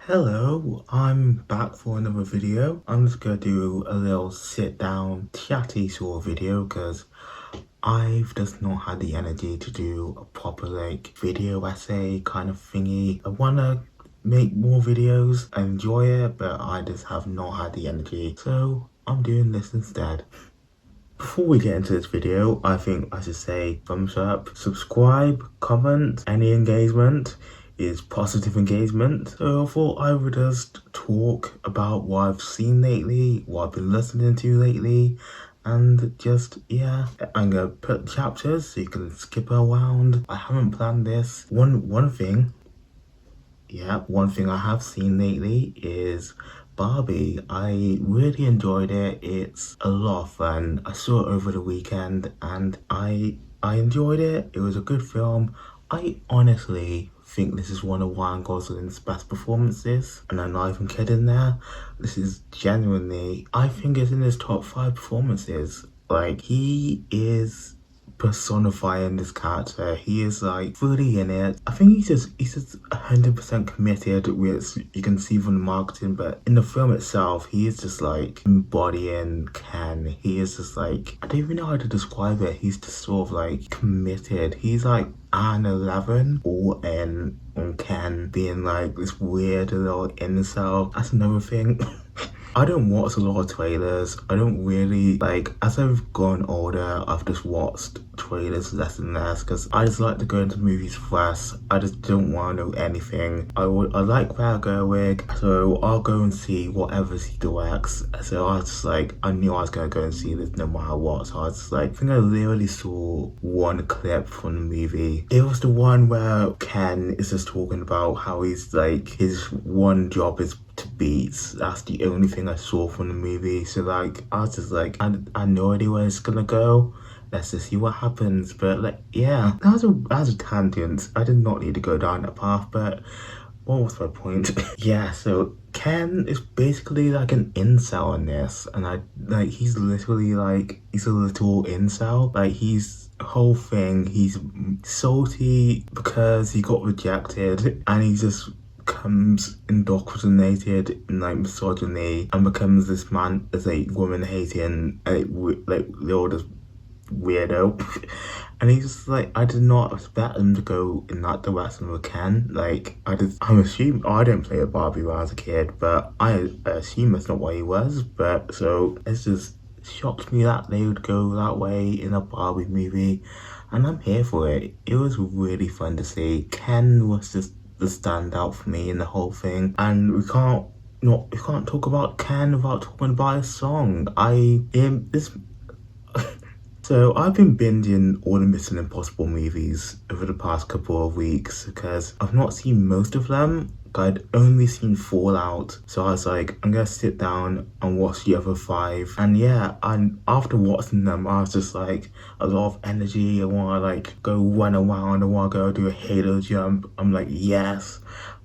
Hello, I'm back for another video. I'm just gonna do a little sit down chatty sort of video because I've just not had the energy to do a proper video essay kind of thingy. I wanna make more videos, I enjoy it, but I just have not had the energy. So I'm doing this instead. Before we get into this video, I think I should say thumbs up, subscribe, comment, any engagement is positive engagement. So I thought I would just talk about what I've seen lately, what I've been listening to lately, and just, yeah, I'm gonna put chapters so you can skip around. I haven't planned this. One thing I have seen lately is Barbie. I really enjoyed it. It's a lot of fun. I saw it over the weekend and I enjoyed it. It was a good film. I honestly think this is one of Ryan Gosling's best performances, and I'm not even kidding there. This is genuinely, I think it's in his top 5 performances. Like, he is personifying this character. He is like fully in it. I think he's just 100% committed, which you can see from the marketing, but in the film itself he is just like embodying Ken. He is just like, I don't even know how to describe it. He's just sort of like committed. He's like an 11 all in on Ken being like this weird little incel. That's another thing. I don't watch a lot of trailers. I don't really, as I've gone older, I've just watched trailers less and less because I just like to go into movies fresh. I just don't want to know anything. I like Greta Gerwig, so I'll go and see whatever she directs. So I was just like, I knew I was going to go and see this no matter what. So I was just like, I think I literally saw one clip from the movie. It was the one where Ken is just talking about how he's like, his one job is to beats. That's the only thing I saw from the movie. So like, I was just like, I know idea where it's gonna go. Let's just see what happens. But like, yeah, that was a tangent. I did not need to go down that path, but what was my point? Yeah, so Ken is basically like an incel in this, and he's literally like, he's a little incel. Like, he's whole thing, he's salty because he got rejected, and he just becomes indoctrinated in like misogyny and becomes this man as a woman hating little just weirdo. And he's just like, I did not expect him to go in that direction with Ken. Like, I'm assuming, I didn't play with Barbie when I was a kid, but I assume that's not what he was. But so it's just shocked me that they would go that way in a Barbie movie, and I'm here for it. It was really fun to see. Ken was just the standout for me in the whole thing, and we can't talk about Ken without talking about his song. So I've been binging all the Mission Impossible movies over the past couple of weeks because I've not seen most of them. I'd only seen Fallout, so I was like, I'm gonna sit down and watch the other 5. And yeah, and after watching them, I was just like, a lot of energy. I wanna like go run around, I wanna go do a halo jump. I'm like, yes,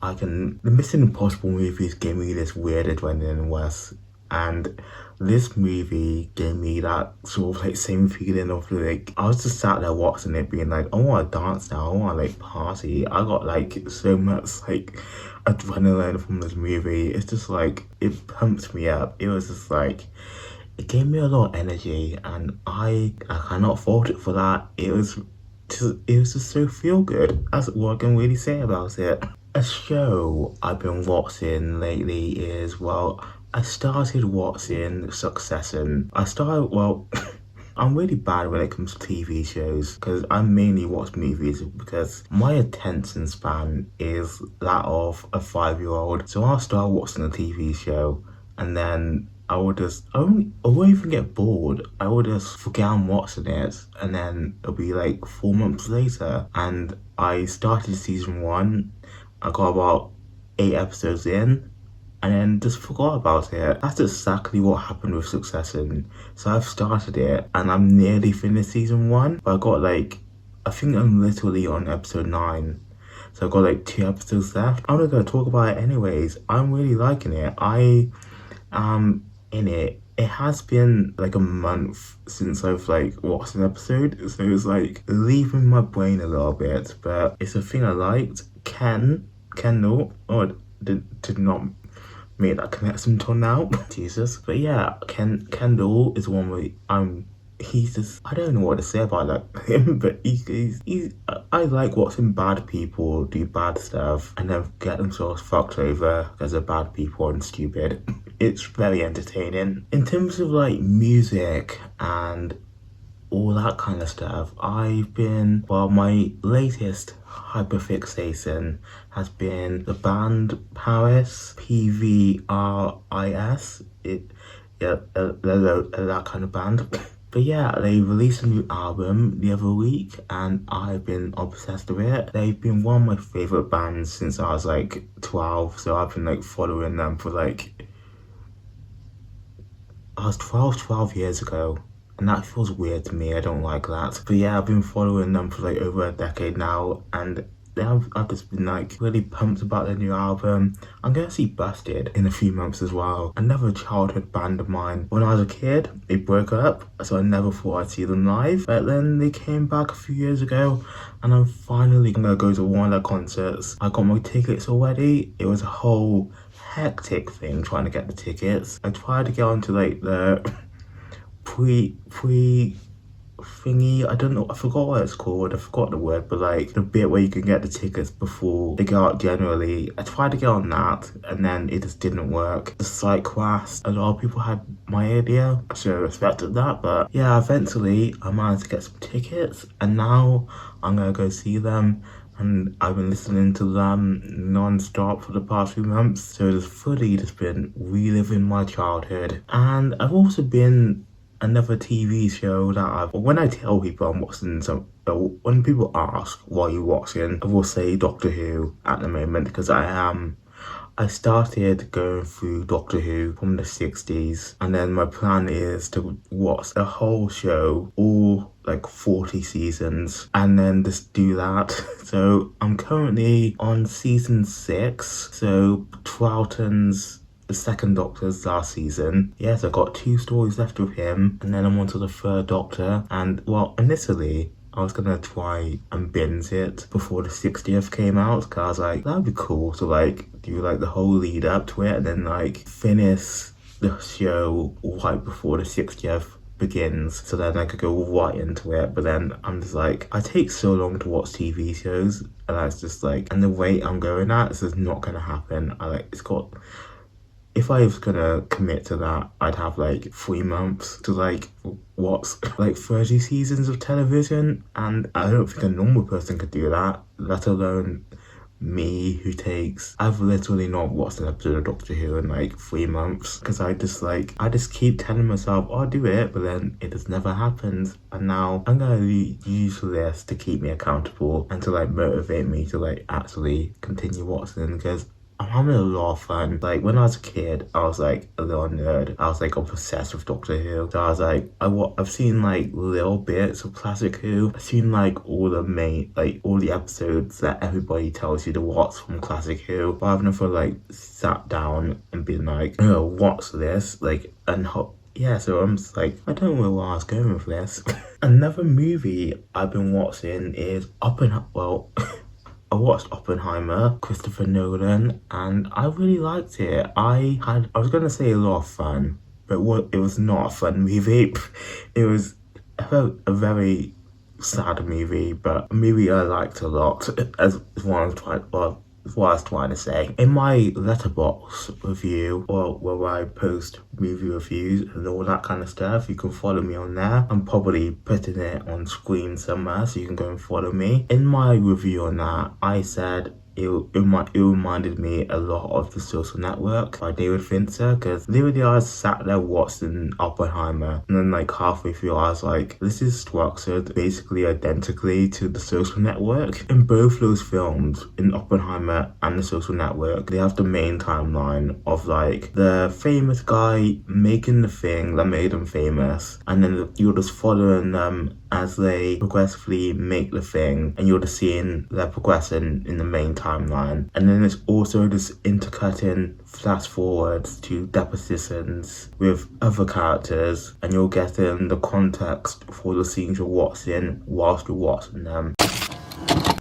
I can. The Mission Impossible movies gave me this weird adrenaline rush, and this movie gave me that sort of like same feeling of like, I was just sat there watching it being like, I want to dance now, I want to like party. I got like so much like adrenaline from this movie. It's just like, it pumped me up. It was just like, it gave me a lot of energy, and I cannot fault it for that. It was just so feel good. That's what I can really say about it. A show I've been watching lately is, well, I started watching Succession. I'm really bad when it comes to TV shows because I mainly watch movies because my attention span is that of a 5-year-old. So I'll start watching a TV show and then I won't even get bored. I will just forget I'm watching it, and then it'll be like 4 months later and I started season 1. I got about 8 episodes in and then just forgot about it. That's exactly what happened with Succession. So I've started it and I'm nearly finished season 1, but I think I'm literally on episode 9. So I've got like 2 episodes left. I'm not gonna talk about it anyways. I'm really liking it. I am in it. It has been like a month since I've like watched an episode, so it's like leaving my brain a little bit, but it's a thing I liked. Kendall, or did not make that connection until now. Jesus. But yeah, Kendall is one where he's just, I don't know what to say about him, but I like watching bad people do bad stuff and then get themselves fucked over because they're bad people and stupid. It's very entertaining. In terms of like music and all that kind of stuff, my latest hyperfixation has been the band Pvris, Pvris. They're that kind of band. But yeah, they released a new album the other week and I've been obsessed with it. They've been one of my favourite bands since I was like 12, so I've been like following them for I was 12 years ago. And that feels weird to me, I don't like that. But yeah, I've been following them for like over a decade now and I've just been like really pumped about their new album. I'm gonna see Busted in a few months as well. Another childhood band of mine. When I was a kid, they broke up, so I never thought I'd see them live. But then they came back a few years ago and I'm finally gonna go to one of their concerts. I got my tickets already. It was a whole hectic thing trying to get the tickets. I tried to get onto like the pre thingy, I don't know, I forgot what it's called, I forgot the word, but like the bit where you can get the tickets before they go out generally. I tried to get on that and then it just didn't work. The site crashed. A lot of people had my idea, so I respected that, but yeah, eventually I managed to get some tickets and now I'm gonna go see them. And I've been listening to them non-stop for the past few months, so it's fully just been reliving my childhood. And I've also been another TV show that when I tell people I'm watching when people ask what you're watching, I will say Doctor Who at the moment because I started going through Doctor Who from the 60s and then my plan is to watch the whole show, all like 40 seasons, and then just do that. So I'm currently on season 6, so Troughton's the second Doctor's last season. Yes, I've got 2 stories left with him, and then I'm on to the 3rd Doctor. And well, initially, I was gonna try and binge it before the 60th came out, because I was like, that'd be cool to like do like the whole lead up to it and then like finish the show right before the 60th begins, so then I could go right into it. But then I'm just like, I take so long to watch TV shows, and that's just like, and the rate I'm going at, this is not gonna happen. If I was gonna commit to that, I'd have like 3 months to like watch like 30 seasons of television, and I don't think a normal person could do that, let alone me I've literally not watched an episode of Doctor Who in like 3 months because I just keep telling myself, oh, I'll do it, but then it just never happens. And now I'm gonna use this to keep me accountable and to like motivate me to like actually continue watching, because I'm having a lot of fun. Like when I was a kid, I was like a little nerd. I was like obsessed with Doctor Who. So I was like, I've seen like little bits of classic Who. I've seen like all the episodes that everybody tells you to watch from classic Who. But I've never like sat down and been like, oh, what's this? Like, yeah, so I'm just like, I don't know where I was going with this. Another movie I've been watching is I watched Oppenheimer, Christopher Nolan, and I really liked it. I was gonna say a lot of fun, but it was not a fun movie. It was a very sad movie, but a movie I liked a lot, as what I was trying to say. In my letterbox review, or where I post movie reviews and all that kind of stuff, you can follow me on there. I'm probably putting it on screen somewhere, so you can go and follow me. In my review on that, I said it reminded me a lot of The Social Network by David Fincher, because literally I was sat there watching Oppenheimer, and then like halfway through I was like, this is structured basically identically to The Social Network. In both those films, in Oppenheimer and The Social Network, they have the main timeline of like the famous guy making the thing that made him famous, and then you're just following them as they progressively make the thing, and you're just seeing their progression in the main timeline. And then it's also just intercutting flash forwards to depositions with other characters, and you're getting the context for the scenes you're watching whilst you're watching them.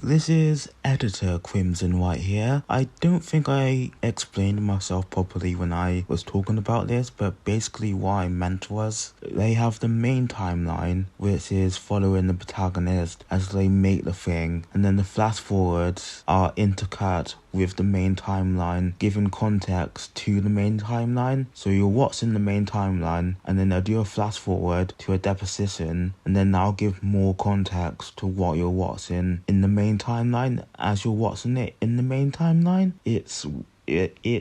this is Editor Crimson White here. I don't think I explained myself properly when I was talking about this, but basically what I meant was they have the main timeline, which is following the protagonist as they make the thing, and then the flash forwards are intercut with the main timeline, giving context to the main timeline. So you're watching the main timeline, and then they'll do a flash forward to a deposition, and then that'll give more context to what you're watching in the main timeline as you're watching it in the main timeline. It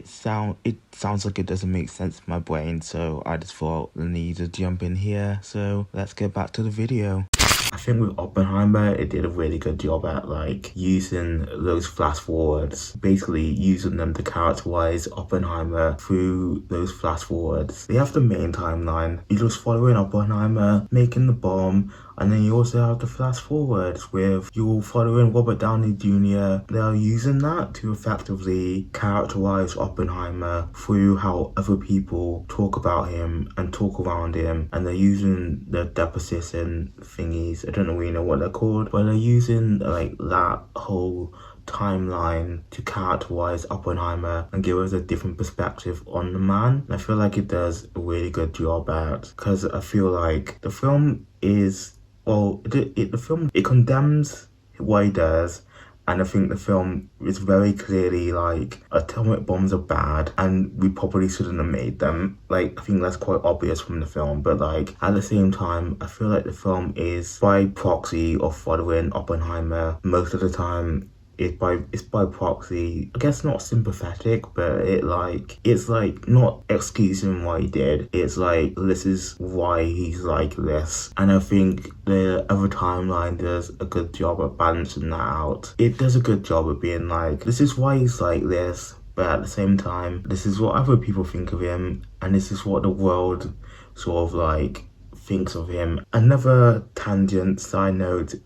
sounds like it doesn't make sense in my brain, so I just thought I need to jump in here. So let's get back to the video. I think with Oppenheimer, it did a really good job at like using those flash forwards, basically using them to characterize Oppenheimer through those flash forwards. They have the main timeline, you're just following Oppenheimer making the bomb, and then you also have the flash forwards with you following Robert Downey Jr. They're using that to effectively characterize Oppenheimer through how other people talk about him and talk around him, and they're using the deposition thingies. I don't really know what they're called, but they're using like that whole timeline to characterize Oppenheimer and give us a different perspective on the man. And I feel like it does a really good job at, because I feel like the film is, well, it condemns what he does, and I think the film is very clearly like atomic bombs are bad and we probably shouldn't have made them. Like, I think that's quite obvious from the film, but like at the same time, I feel like the film is by proxy of following Oppenheimer most of the time. It's by proxy, I guess not sympathetic, but it's like not excusing what he did. It's like, this is why he's like this. And I think the other timeline does a good job of balancing that out. It does a good job of being like, this is why he's like this, but at the same time, this is what other people think of him, and this is what the world sort of like thinks of him. Another tangent side note,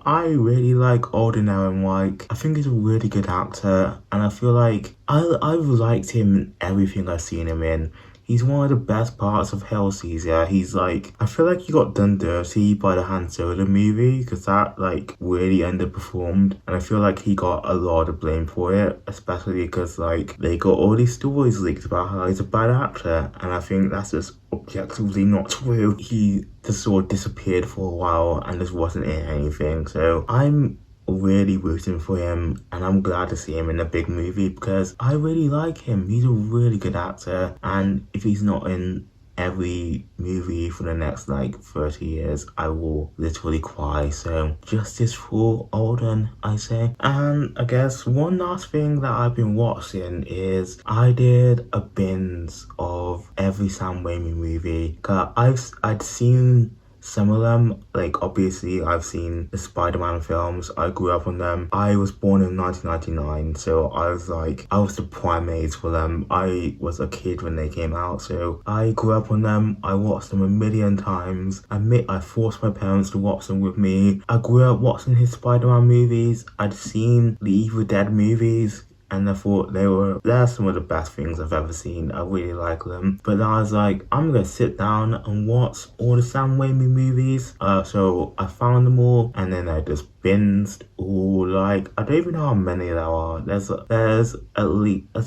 I really like Alden Ehrenreich. I think he's a really good actor, and I feel like I've liked him in everything I've seen him in. He's one of the best parts of Hail Caesar. He's like, I feel like he got done dirty by the Han Solo movie, because that like really underperformed, and I feel like he got a lot of blame for it, especially because like they got all these stories leaked about how he's a bad actor, and I think that's just objectively not true. He just sort of disappeared for a while and just wasn't in anything. So I'm really rooting for him, and I'm glad to see him in a big movie because I really like him. He's a really good actor, and if he's not in every movie for the next like 30 years, I will literally cry. So justice for Alden, I say. And I guess one last thing that I've been watching is I did a binge of every Sam Raimi movie. I'd seen some of them, like obviously I've seen the Spider-Man films, I grew up on them. I was born in 1999, so I was the prime age for them. I was a kid when they came out, so I grew up on them. I watched them a million times. I forced my parents to watch them with me. I grew up watching his Spider-Man movies. I'd seen the Evil Dead movies, and I thought they're some of the best things I've ever seen. I really like them. But then I was like, I'm gonna sit down and watch all the Sam Raimi movies. So I found them all, and then I just binged all, like, I don't even know how many there are. There's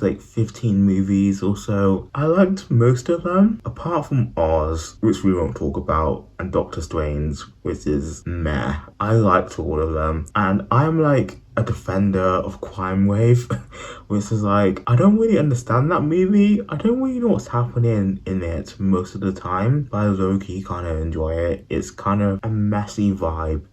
like 15 movies or so. I liked most of them, apart from Oz, which we won't talk about, and Doctor Strange, which is meh. I liked all of them, and I'm like a defender of Crime Wave, which is like, I don't really understand that movie. I don't really know what's happening in it most of the time, but I low-key kind of enjoy it. It's kind of a messy vibe.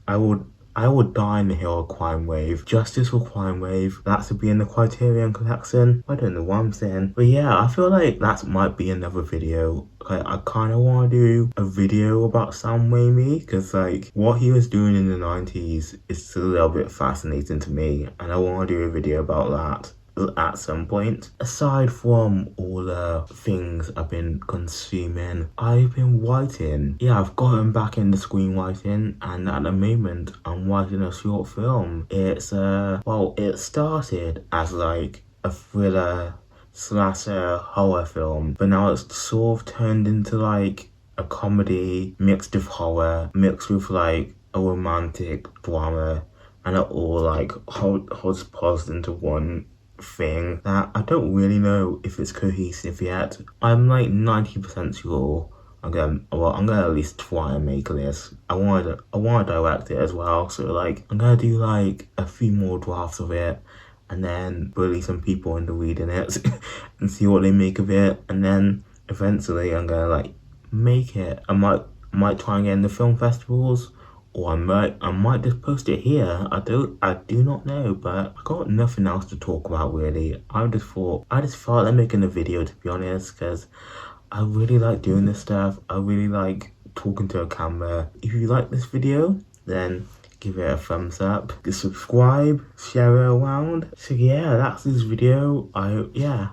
I would die in the hill of Crime Wave. Justice for Crime Wave. That's to be in the Criterion Collection. I don't know what I'm saying. But yeah, I feel like that might be another video. Like, I kind of want to do a video about Sam Raimi, because like what he was doing in the 90s is a little bit fascinating to me, and I want to do a video about that at some point. Aside from all the things I've been consuming, I've been writing. Yeah, I've gotten back into screenwriting, and at the moment I'm writing a short film. It's it started as like a thriller slash horror film, but now it's sort of turned into like a comedy mixed with horror, mixed with like a romantic drama, and it all like holds paused into one thing that I don't really know if it's cohesive yet. I'm like 90% sure I'm gonna at least try and make this. I wanna direct it as well, so like I'm gonna do like a few more drafts of it and then bully some people into reading it and see what they make of it, and then eventually I'm gonna like make it. I might try and get in the film festivals, or I might just post it here. I do not know, but I got nothing else to talk about really. I just felt like making a video, to be honest, because I really like doing this stuff. I really like talking to a camera. If you like this video, then give it a thumbs up, subscribe, share it around. So yeah, that's this video. Yeah.